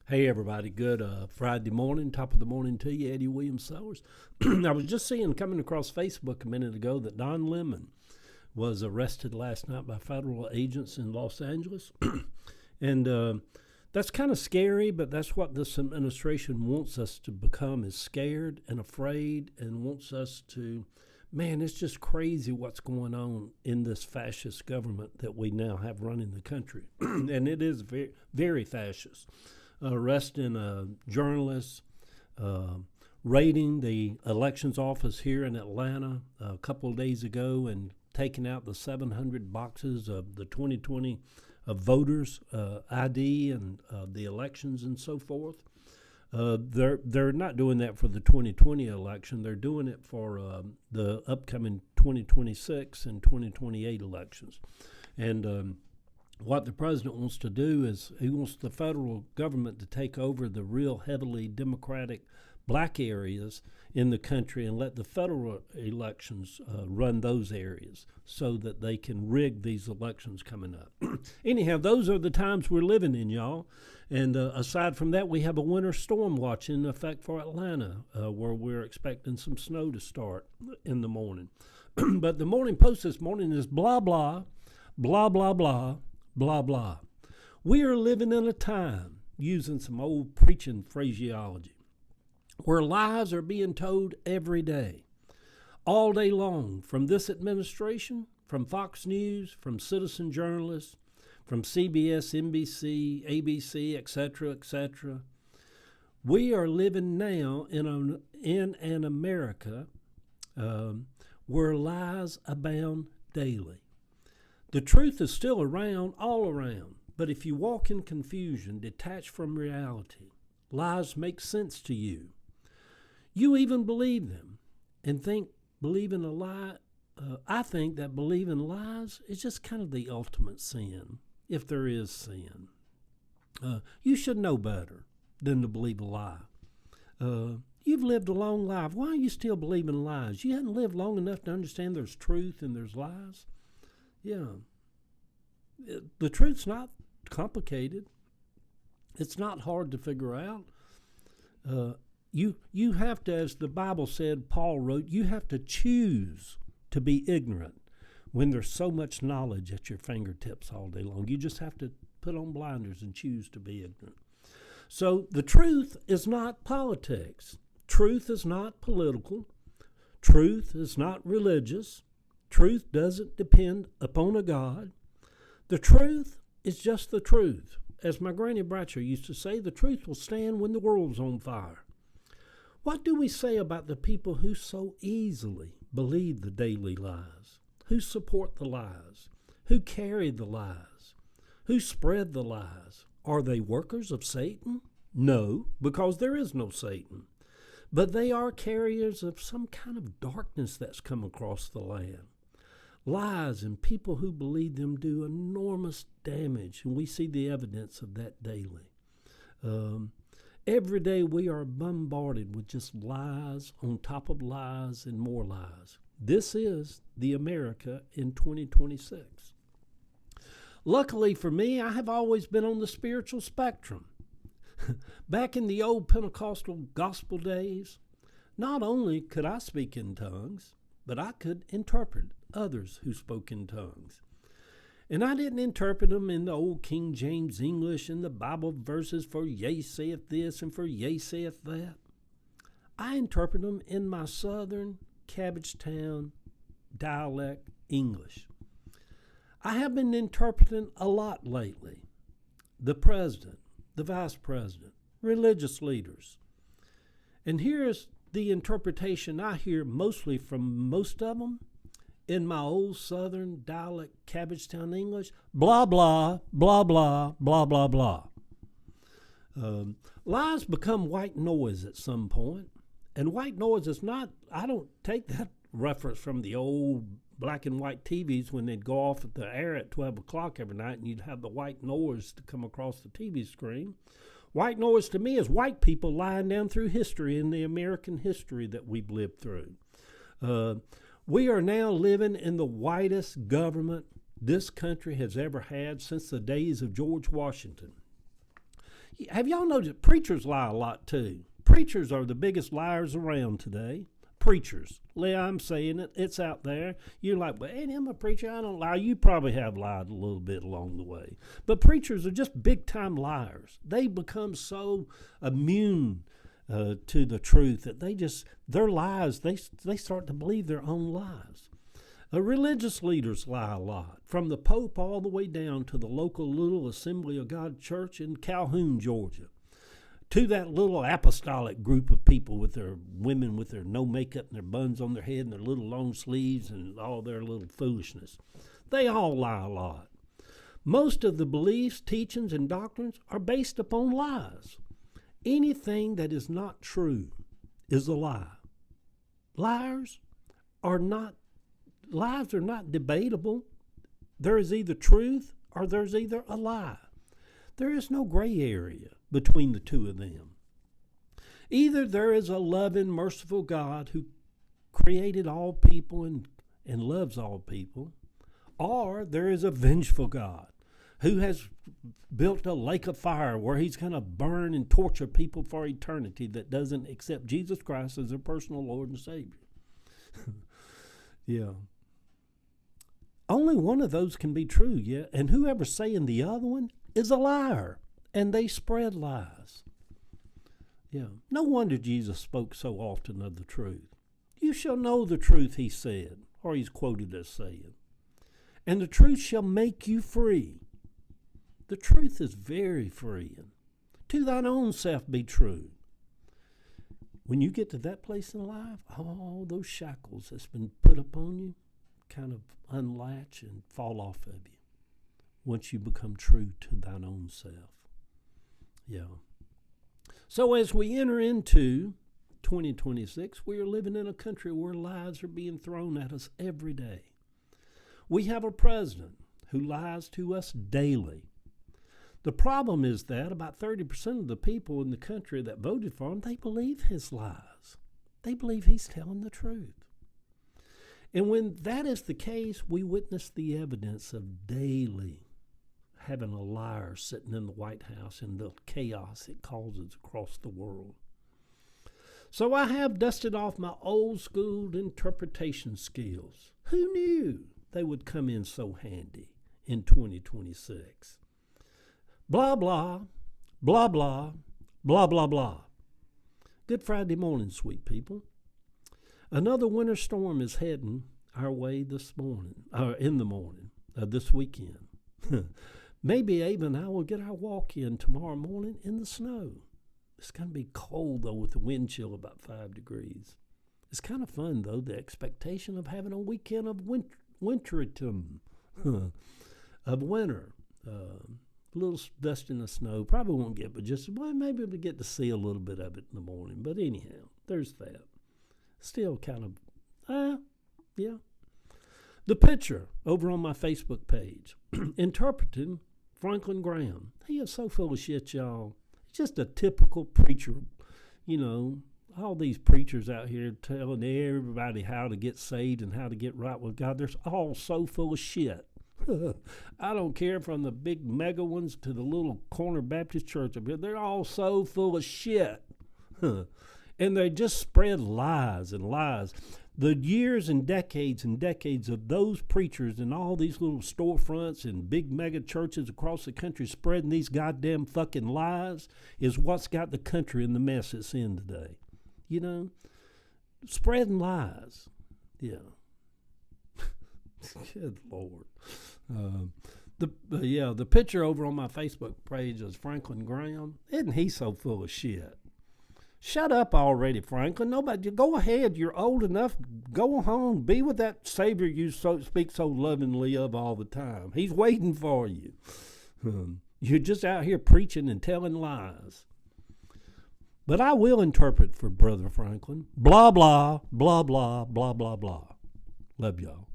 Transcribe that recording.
Hey everybody, good Friday morning, top of the morning to you, Eddie Williams Sowers. I was just coming across Facebook a minute ago that Don Lemon was arrested last night by federal agents in Los Angeles. and that's kind of scary, but that's what this administration wants us to become, is scared and afraid, and wants us to, man, it's just crazy what's going on in this fascist government that we now have running the country. And it is very, very fascist. Arresting journalists, raiding the elections office here in Atlanta a couple of days ago, and taking out the 700 boxes of the 2020 voters' ID and the elections and so forth. They're not doing that for the 2020 election. They're doing it for the upcoming 2026 and 2028 elections. And what the president wants to do is he wants the federal government to take over the real heavily Democratic black areas in the country and let the federal elections run those areas so that they can rig these elections coming up. Anyhow, those are the times we're living in, y'all. And aside from that, we have a winter storm watch in effect for Atlanta, where we're expecting some snow to start in the morning. But the Morning Post this morning is blah, blah, blah, blah, blah, blah, blah. We are living in a time, using some old preaching phraseology, where lies are being told every day, all day long, from this administration, from Fox News, from citizen journalists, from CBS, NBC, ABC, etc., etc. We are living now in an America where lies abound daily. The truth is still around, all around, but if you walk in confusion, detached from reality, lies make sense to you. You even believe them and think believing a lie. I think that believing lies is just kind of the ultimate sin, if there is sin. You should know better than to believe a lie. You've lived a long life. Why are you still believing lies? You haven't lived long enough to understand there's truth and there's lies. Yeah. The truth's not complicated. It's not hard to figure out. You have to, as the Bible said, Paul wrote, you have to choose to be ignorant when there's so much knowledge at your fingertips all day long. You just have to put on blinders and choose to be ignorant. So the truth is not politics. Truth is not political. Truth is not religious. Truth doesn't depend upon a God. The truth is just the truth. As my Granny Bratcher used to say, the truth will stand when the world's on fire. What do we say about the people who so easily believe the daily lies, who support the lies, who carry the lies, who spread the lies? Are they workers of Satan? No, because there is no Satan. But they are carriers of some kind of darkness that's come across the land. Lies and people who believe them do enormous damage, and we see the evidence of that daily. Every day we are bombarded with just lies on top of lies and more lies. This is the America in 2026. Luckily for me, I have always been on the spiritual spectrum. Back in the old Pentecostal gospel days, not only could I speak in tongues, but I could interpret others who spoke in tongues. And I didn't interpret them in the old King James English and the Bible verses for yea saith this and for yea saith that. I interpret them in my southern Cabbagetown dialect English. I have been interpreting a lot lately. The president, the vice president, religious leaders. And here's the interpretation I hear mostly from most of them in my old southern dialect Cabbagetown English. Blah, blah, blah, blah, blah, blah, blah. Lies become white noise at some point. And white noise is not, I don't take that reference from the old black and white TVs when they'd go off at the air at 12 o'clock every night and you'd have the white noise to come across the TV screen. White noise to me is white people lying down through history in the American history that we've lived through. We are now living in the whitest government this country has ever had since the days of George Washington. Have y'all noticed preachers lie a lot too? Preachers are the biggest liars around today. Preachers. Leah, I'm saying it. It's out there. You're like, well, Eddie, I'm a preacher. I don't lie. You probably have lied a little bit along the way. But preachers are just big-time liars. They become so immune to the truth that their lies, they start to believe their own lies. Religious leaders lie a lot, from the Pope all the way down to the local little Assembly of God church in Calhoun, Georgia, to that little apostolic group of people with their women with their no makeup and their buns on their head and their little long sleeves and all their little foolishness. They all lie a lot. Most of the beliefs, teachings, and doctrines are based upon lies. Anything that is not true is a lie. Lies are not debatable. There is either truth or there's either a lie. There is no gray area between the two of them. Either there is a loving, merciful God who created all people and loves all people, or there is a vengeful God who has built a lake of fire where he's going to burn and torture people for eternity that doesn't accept Jesus Christ as their personal Lord and Savior. Yeah. Only one of those can be true, yeah, and whoever's saying the other one is a liar, and they spread lies. Yeah, no wonder Jesus spoke so often of the truth. You shall know the truth, he said, or he's quoted as saying, and the truth shall make you free. The truth is very freeing. To thine own self be true. When you get to that place in life, all those shackles that's been put upon you kind of unlatch and fall off of you once you become true to thine own self. Yeah. So as we enter into 2026, we are living in a country where lies are being thrown at us every day. We have a president who lies to us daily. The problem is that about 30% of the people in the country that voted for him, they believe his lies. They believe he's telling the truth. And when that is the case, we witness the evidence of daily having a liar sitting in the White House and the chaos it causes across the world. So I have dusted off my old school interpretation skills. Who knew they would come in so handy in 2026? Blah, blah, blah, blah, blah, blah, blah. Good Friday morning, sweet people. Another winter storm is heading our way this morning, or in the morning of this weekend. Maybe Abe and I will get our walk in tomorrow morning in the snow. It's going to be cold, though, with the wind chill about 5 degrees. It's kind of fun, though, the expectation of having a weekend of winteritum, of winter. A little dust in the snow. Probably won't get, but just, well, maybe we'll get to see a little bit of it in the morning. But anyhow, there's that. Still kind of, yeah. The picture over on my Facebook page, interpreting Franklin Graham. He is so full of shit, y'all. He's just a typical preacher. You know, all these preachers out here telling everybody how to get saved and how to get right with God. They're all so full of shit. I don't care, from the big mega ones to the little corner Baptist church up here. They're all so full of shit. And they just spread lies and lies. The years and decades of those preachers in all these little storefronts and big mega churches across the country spreading these goddamn fucking lies is what's got the country in the mess it's in today. You know? Spreading lies. Yeah. Good Lord. The picture over on my Facebook page is Franklin Graham. Isn't he so full of shit? Shut up already, Franklin. Nobody, go ahead. You're old enough. Go home. Be with that Savior you speak so lovingly of all the time. He's waiting for you. You're just out here preaching and telling lies. But I will interpret for Brother Franklin. Blah, blah, blah, blah, blah, blah, blah. Love y'all.